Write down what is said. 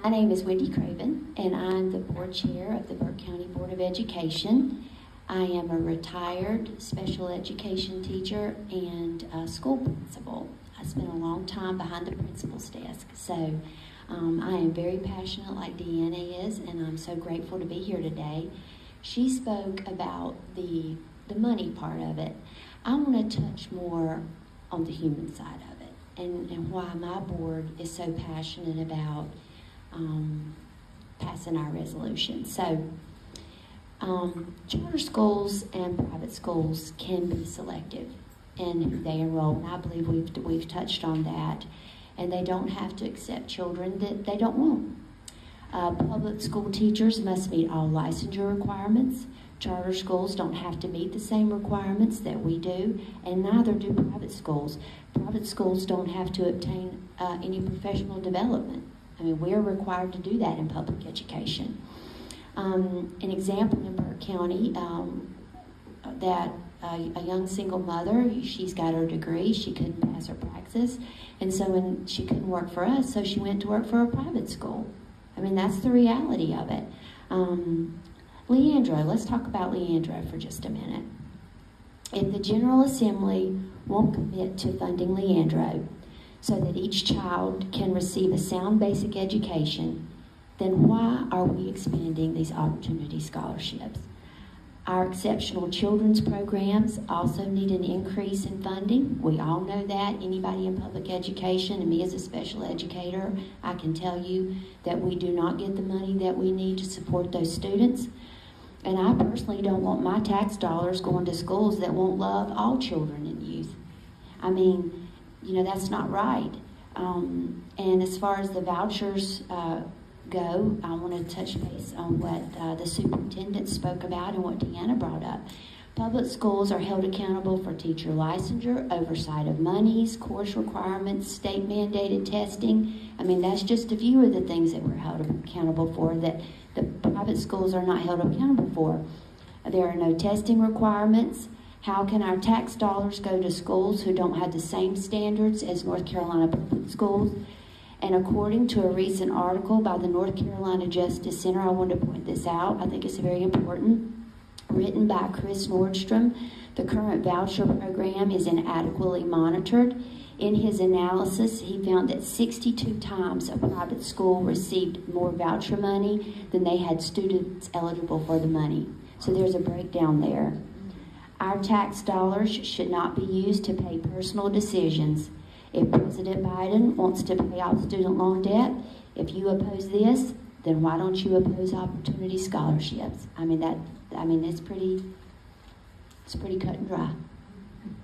My name is Wendi Craven, and I'm the board chair of the Burke County Board of Education. I am a retired special education teacher and a school principal. I spent a long time behind the principal's desk, so I am very passionate like Deanna is, and I'm so grateful to be here today. She spoke about the money part of it. I want to touch more on the human side of it and why my board is so passionate about passing our resolution. So charter schools and private schools can be selective in who they enroll, and I believe we've touched on that. And they don't have to accept children that they don't want. Public school teachers must meet all licensure requirements. Charter schools don't have to meet the same requirements that we do, and neither do private schools. Private schools don't have to obtain any professional development. I mean, we're required to do that in public education. An example in Burke County, that a young single mother, she's got her degree, she couldn't pass her praxis, and so when she couldn't work for us, so she went to work for a private school. I mean, that's the reality of it. Leandro, let's talk about Leandro for just a minute. If the General Assembly won't commit to funding Leandro so that each child can receive a sound basic education, then why are we expanding these opportunity scholarships? Our exceptional children's programs also need an increase in funding. We all know that. Anybody in public education, and me as a special educator, I can tell you that we do not get the money that we need to support those students. And I personally don't want my tax dollars going to schools that won't love all children and youth. I mean, that's not right. And as far as the vouchers go, I want to touch base on what the superintendent spoke about and what Deanna brought up. Public schools are held accountable for teacher licensure, oversight of monies, course requirements, state mandated testing. I mean, that's just a few of the things that we're held accountable for that the private schools are not held accountable for. There are no testing requirements. How can our tax dollars go to schools who don't have the same standards as North Carolina public schools? And according to a recent article by the North Carolina Justice Center, I want to point this out, I think it's very important, written by Chris Nordstrom, the current voucher program is inadequately monitored. In his analysis, he found that 62 times a private school received more voucher money than they had students eligible for the money. So there's a breakdown there. Our tax dollars should not be used to pay personal decisions. If President Biden wants to pay off student loan debt, if you oppose this, then why don't you oppose opportunity scholarships? It's pretty cut and dry.